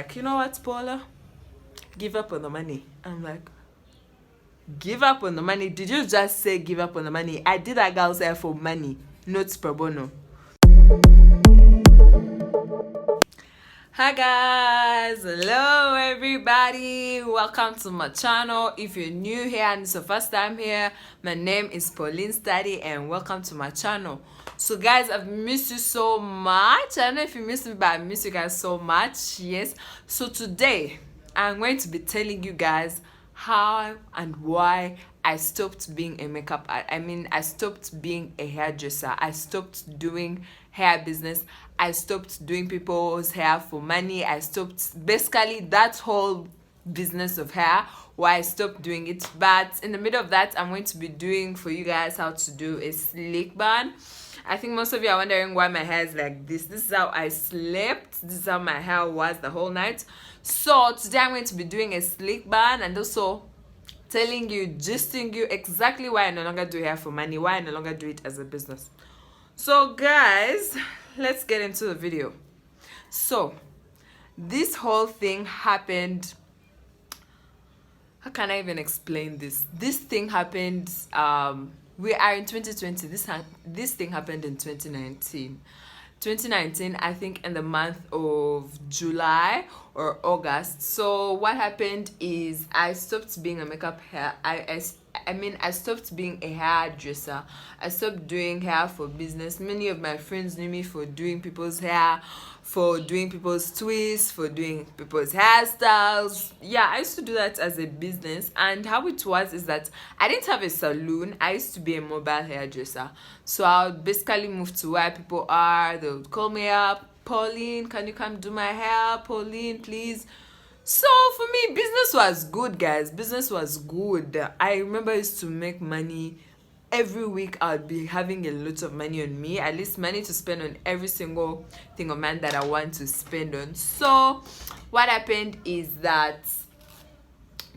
Like, you know what, Paula? Give up on the money. I'm like, give up on the money? Did you just say give up on the money? I did that girl's hair for money, not pro bono. Hi guys, hello everybody, welcome to my channel. If you're new here and it's your first time here, my name is Pauline Study and welcome to my channel. So guys, I've missed you so much. I don't know if you missed me, but I miss you guys so much. Yes, so today I'm going to be telling you guys how and why I stopped being a makeup I stopped being a hairdresser. I stopped doing hair business. I stopped doing people's hair for money. I stopped basically that whole business of hair, why I stopped doing it. But in the middle of that, I'm going to be doing for you guys how to do a slick bun. I think most of you are wondering why my hair is like this. This is how I slept. This is how my hair was the whole night. So today I'm going to be doing a slick bun and also telling you, gisting you exactly why I no longer do hair for money, why I no longer do it as a business. So guys, let's get into the video. So this whole thing happened. How can I even explain this? This thing happened. We are in 2020. This thing happened in 2019. 2019, I think in the month of July or August. So what happened is I stopped being a makeup hair. I stopped being a hairdresser. I stopped doing hair for business. Many of my friends knew me for doing people's hair, for doing people's twists, for doing people's hairstyles. Yeah, I used to do that as a business. And how it was is that I didn't have a salon. I used to be a mobile hairdresser. So I would basically move to where people are. They would call me up. Pauline, can you come do my hair? Pauline, please. So for me, business was good, guys. Business was good. I remember I used to make money every week. I'd be having a lot of money on me, at least money to spend on every single thing of mine that I want to spend on. So what happened is that,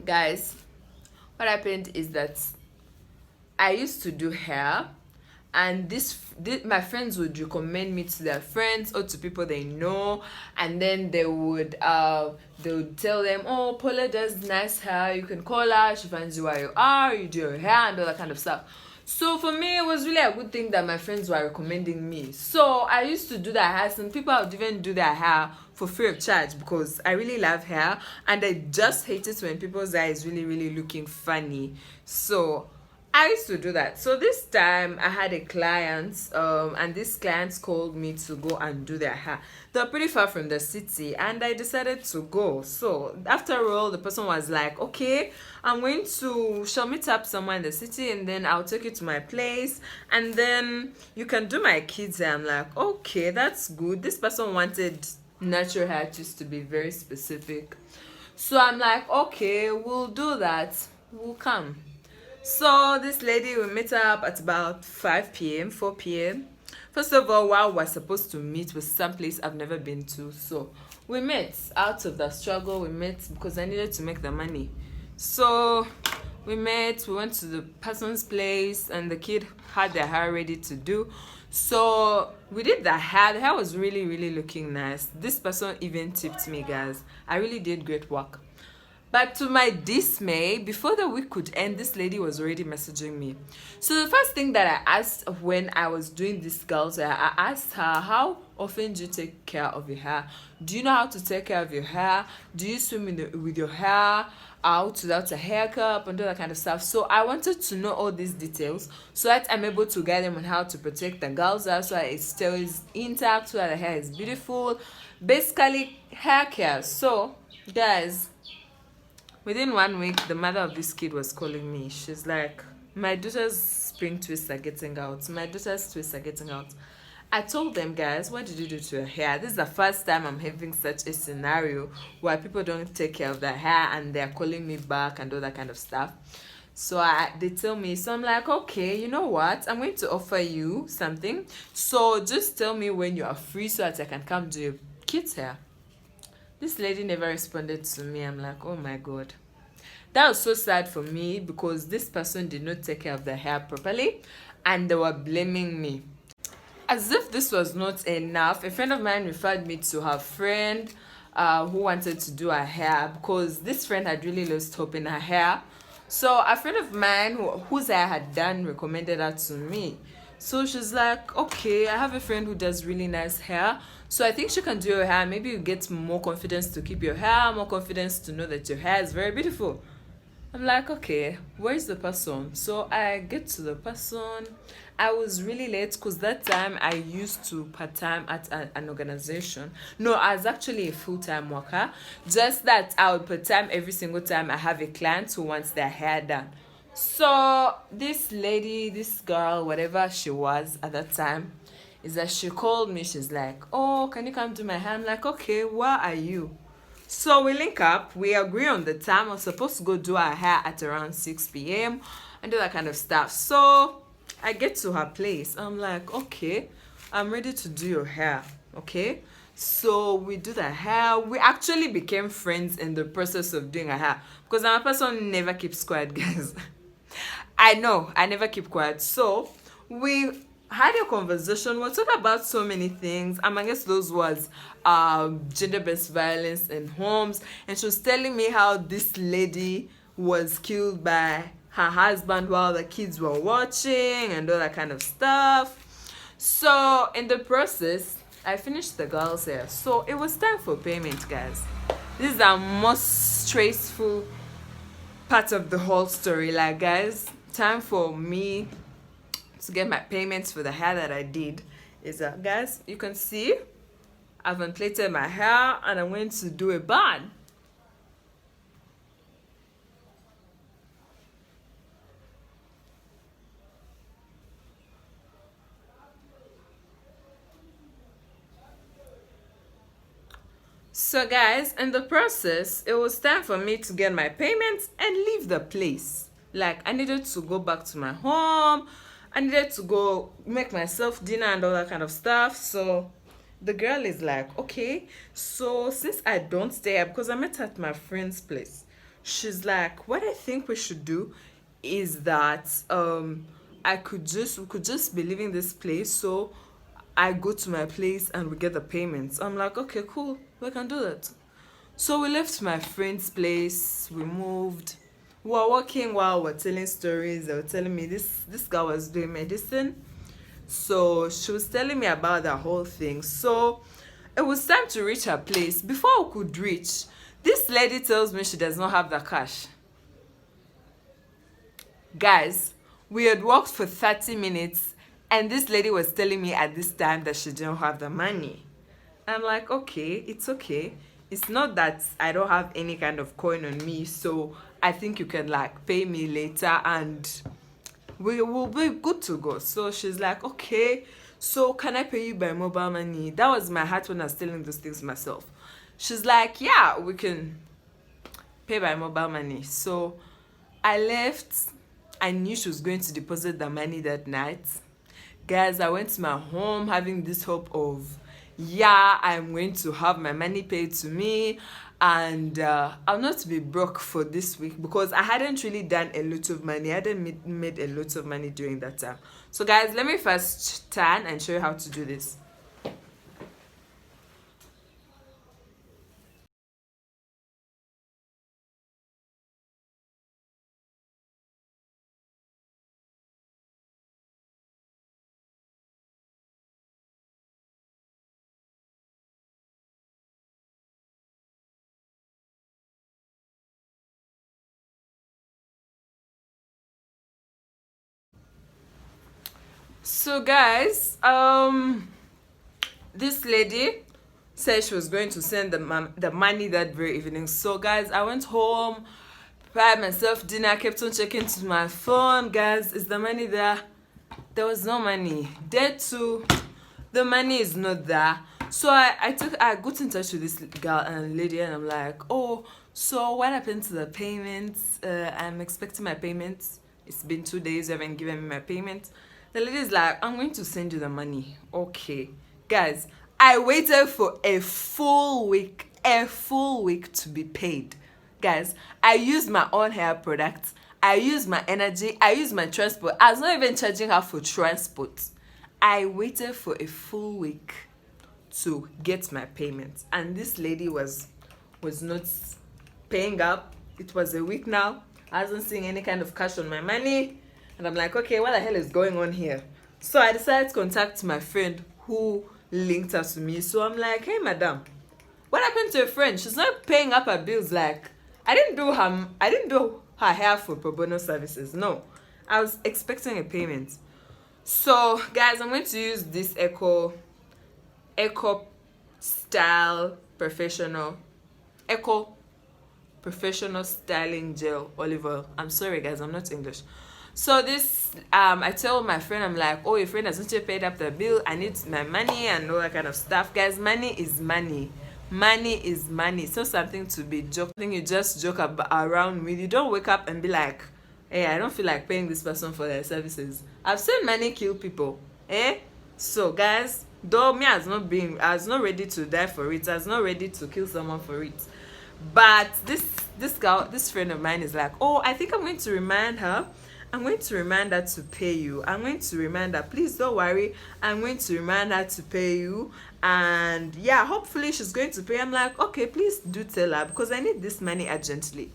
guys, I used to do hair, and this my friends would recommend me to their friends or to people they know, and then they would tell them, oh, Paula does nice hair, you can call her, she finds you where you are, you do your hair and all that kind of stuff. So for me, it was really a good thing that my friends were recommending me. So I used to do their hair. Some people would even do their hair for free of charge because I really love hair, and I just hate it when people's hair is really, really looking funny. So I used to do that. So this time I had a client, and these clients called me to go and do their hair. They're pretty far from the city, and I decided to go. So after all, the person was like, okay, shall meet up somewhere in the city, and then I'll take you to my place, and then you can do my kids hair. I'm like, okay, that's good. This person wanted natural hair just to be very specific. So I'm like, okay, we'll do that. We'll come. So this lady will meet up at about 5 p.m., 4 p.m. First of all, while we're supposed to meet with some place I've never been to. So we met out of the struggle. We met because I needed to make the money. So we met, we went to the person's place, and the kid had their hair ready to do. So we did the hair. The hair was really, really looking nice. This person even tipped me, guys. I really did great work. But to my dismay, before the week could end, this lady was already messaging me. So the first thing that I asked when I was doing this girl's hair, I asked her, how often do you take care of your hair? Do you know how to take care of your hair? Do you swim with your hair out without a haircut and all that kind of stuff? So I wanted to know all these details so that I'm able to guide them on how to protect the girl's hair so that it stays intact, so that the hair is beautiful. Basically, hair care. So, guys, within 1 week, the mother of this kid was calling me. She's like, my daughter's spring twists are getting out. My daughter's twists are getting out. I told them, guys, what did you do to your hair? This is the first time I'm having such a scenario where people don't take care of their hair and they're calling me back and all that kind of stuff. So they tell me, so I'm like, okay, you know what? I'm going to offer you something. So just tell me when you are free so that I can come do your kids' hair. This lady never responded to me. I'm like, oh my God. That was so sad for me because this person did not take care of their hair properly and they were blaming me. As if this was not enough, a friend of mine referred me to her friend who wanted to do her hair because this friend had really lost hope in her hair. So a friend of mine whose hair had done recommended her to me. So she's like, okay, I have a friend who does really nice hair. So I think she can do your hair. Maybe you get more confidence to keep your hair, more confidence to know that your hair is very beautiful. I'm like, okay, where's the person? So I get to the person. I was really late because that time I used to part time at an organization. No, I was actually a full time worker. Just that I would part time every single time I have a client who wants their hair done. So this lady, this girl, whatever she was at that time, is that she called me. She's like, oh, can you come do my hair? I'm like, okay, where are you? So we link up, we agree on the time. I'm supposed to go do her hair at around 6 p.m. and do that kind of stuff. So I get to her place. I'm like, okay, I'm ready to do your hair. Okay. So we do the hair. We actually became friends in the process of doing her hair. Because I'm a person who never keeps quiet, guys. I know, I never keep quiet. So we had a conversation. We're talking about so many things. Amongst those was gender-based violence in homes. And she was telling me how this lady was killed by her husband while the kids were watching and all that kind of stuff. So in the process, I finished the girl's hair. So it was time for payment, guys. This is the most stressful part of the whole story. Like, guys, time for me to get my payments for the hair that I did is guys, you can see I've unplaited my hair and I'm going to do a bun. So guys, in the process, it was time for me to get my payments and leave the place. Like, I needed to go back to my home. I needed to go make myself dinner and all that kind of stuff. So the girl is like, okay, so since I don't stay here, because I met her at my friend's place, she's like, what I think we should do is that we could just be leaving this place, so I go to my place and we get the payments. I'm like, okay, cool, we can do that. So we left my friend's place, we moved. We were walking while we were telling stories. They were telling me this girl was doing medicine. So she was telling me about the whole thing. So it was time to reach her place. Before we could reach, this lady tells me she does not have the cash. Guys, we had walked for 30 minutes and this lady was telling me at this time that she didn't have the money. I'm like, okay, it's okay. It's not that I don't have any kind of coin on me, so I think you can like pay me later and we will be good to go. So she's like, okay, so can I pay you by mobile money? That was my heart when I was telling those things myself. She's like, yeah, we can pay by mobile money. So I left. I knew she was going to deposit the money that night. Guys, I went to my home having this hope of, yeah, I'm going to have my money paid to me and I'll not be broke for this week because I hadn't really done a lot of money. I hadn't made a lot of money during that time. So guys, let me first turn and show you how to do this. So guys, this lady said she was going to send the money that very evening. So guys, I went home, prepared myself dinner, kept on checking to my phone. Guys, is the money there? There was no money. Day two, the money is not there. So I got in touch with this girl and lady and I'm like, oh, so what happened to the payments? I'm expecting my payments. It's been 2 days, you haven't given me my payment. The lady's like, I'm going to send you the money. Okay. Guys, I waited for a full week to be paid. Guys, I used my own hair products. I used my energy. I used my transport. I was not even charging her for transport. I waited for a full week to get my payment, and this lady was not paying up. It was a week now. I wasn't seeing any kind of cash on my money, and I'm like, okay, what the hell is going on here? So I decided to contact my friend who linked her to me. So I'm like, hey madam, what happened to your friend? She's not paying up her bills. Like, I didn't do her hair for pro bono services. No, I was expecting a payment. So guys, I'm going to use this eco style professional styling gel olive oil. I'm sorry guys, I'm not English. So this I tell my friend, I'm like, oh, your friend hasn't yet paid up the bill, I need my money and all that kind of stuff. Guys, money is money. Money is money. It's not something to be joking. You just joke around with. You don't wake up and be like, hey, I don't feel like paying this person for their services. I've seen money kill people. So guys, though me I was not ready to die for it. I was not ready to kill someone for it. But this friend of mine is like, oh, I think I'm going to remind her. I'm going to remind her to pay you. I'm going to remind her, please don't worry. I'm going to remind her to pay you. And yeah, hopefully she's going to pay. I'm like, okay, please do tell her because I need this money urgently.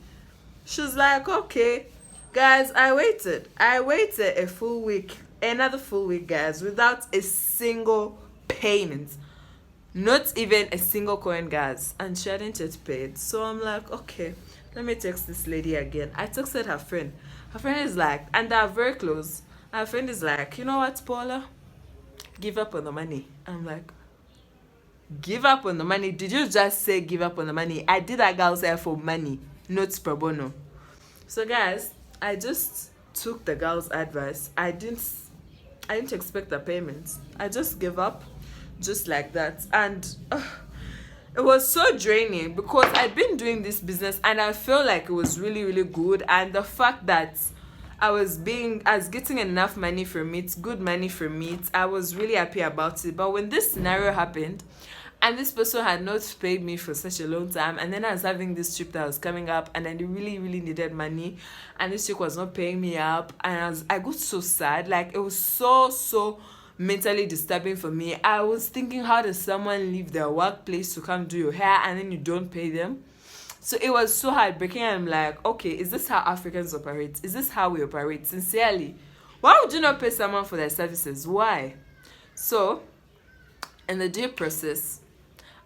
She's like, okay. Guys, I waited a full week, another full week, guys, without a single payment. Not even a single coin, guys. And she hadn't yet paid. So I'm like, okay, let me text this lady again. I texted her friend. Her friend is like, and they're very close. Her friend is like, you know what, Paula? Give up on the money. I'm like, give up on the money? Did you just say give up on the money? I did that girl's hair for money, not pro bono. So guys, I just took the girl's advice. I didn't expect the payment. I just gave up, just like that. And it was so draining because I'd been doing this business and I felt like it was really, really good. And the fact that I was getting enough money from it, good money from it, I was really happy about it. But when this scenario happened, and this person had not paid me for such a long time, and then I was having this trip that was coming up, and I really, really needed money, and this chick was not paying me up, and I got so sad. Like, it was so mentally disturbing for me. I was thinking, how does someone leave their workplace to come do your hair and then you don't pay them? So it was so heartbreaking. I'm like, okay, is this how Africans operate? Is this how we operate? Sincerely, why would you not pay someone for their services? Why? So in the due process,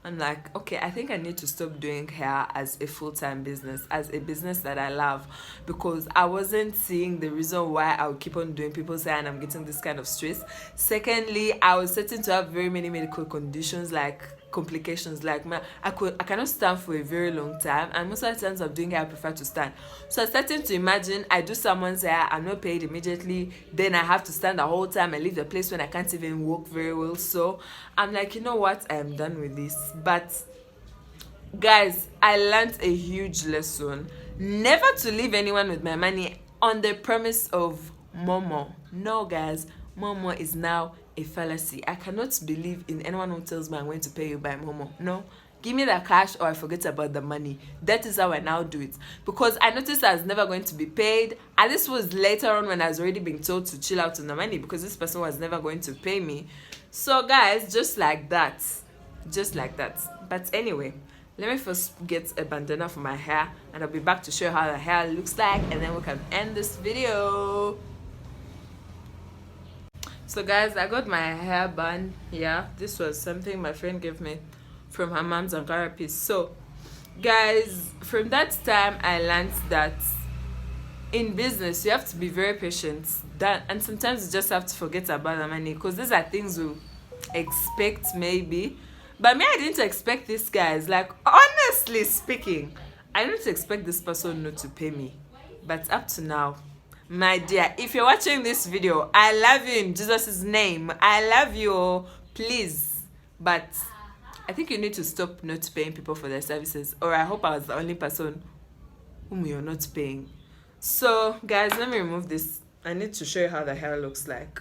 I'm like, okay, I think I need to stop doing hair as a full-time business, as a business that I love, because I wasn't seeing the reason why I would keep on doing people's hair and I'm getting this kind of stress. Secondly, I was starting to have very many medical conditions, like complications. Like I cannot stand for a very long time, and most of the times I'm doing hair I prefer to stand. So I started to imagine, I do someone's hair, I'm not paid immediately, then I have to stand the whole time and leave the place when I can't even walk very well. So I'm like, you know what, I am done with this. But guys, I learned a huge lesson: never to leave anyone with my money on the premise of Momo. No guys, Momo is now a fallacy. I cannot believe in anyone who tells me I'm going to pay you by Momo. No, give me the cash or I forget about the money. That is how I now do it, because I noticed I was never going to be paid, and this was later on when I was already being told to chill out on the money because this person was never going to pay me. So guys, just like that. But anyway, let me first get a bandana for my hair, and I'll be back to show you how the hair looks like, and then we can end this video. So guys, I got my hair bun here. This was something my friend gave me from her mom's Ankara piece. So guys, from that time I learned that in business you have to be very patient, and sometimes you just have to forget about the money, because these are things we expect maybe, but me, I didn't expect this, guys. Like, honestly speaking, I didn't expect this person not to pay me. But up to now, my dear, if you're watching this video, I love you in Jesus' name. I love you, please. But I think you need to stop not paying people for their services, or I hope I was the only person whom you're not paying. So guys, let me remove this. I need to show you how the hair looks like.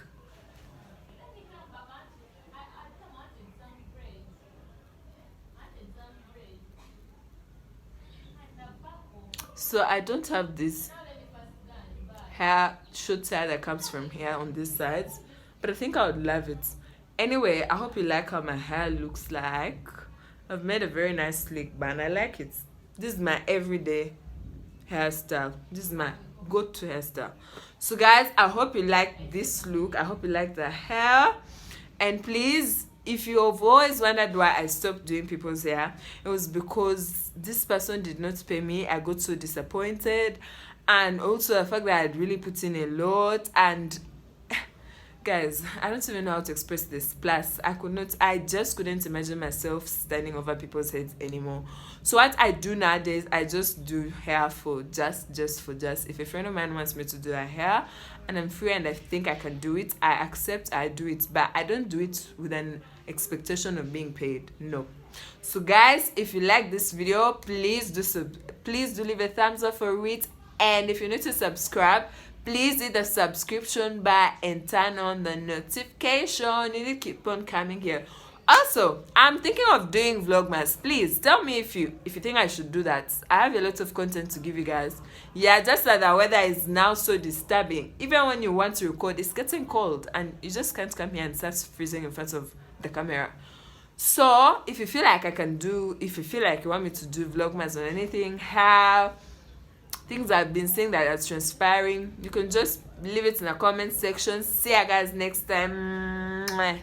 So I don't have this hair short hair that comes from here on this side, but I think I would love it. Anyway, I hope you like how my hair looks like. I've made a very nice slick bun. I like it. This is my everyday hairstyle. This is my go-to hairstyle. So guys, I hope you like this look. I hope you like the hair. And please, if you've always wondered why I stopped doing people's hair, it was because this person did not pay me. I got so disappointed, and also the fact that I had really put in a lot. And guys, I don't even know how to express this. Plus, I just couldn't imagine myself standing over people's heads anymore. So what I do nowadays, I just do hair for just. If a friend of mine wants me to do her hair and I'm free and I think I can do it, I accept, I do it. But I don't do it with an expectation of being paid. No. So guys, if you like this video, please do leave a thumbs up for it. And if you need to subscribe, please hit the subscription bar and turn on the notification. You need to keep on coming here. Also, I'm thinking of doing vlogmas. Please tell me if you think I should do that. I have a lot of content to give you guys. Yeah, just that the weather is now so disturbing. Even when you want to record, it's getting cold and you just can't come here and start freezing in front of the camera. So if you feel like if you feel like you want me to do vlogmas or anything, how things I've been saying that are transpiring, you can just leave it in the comment section. See you guys next time.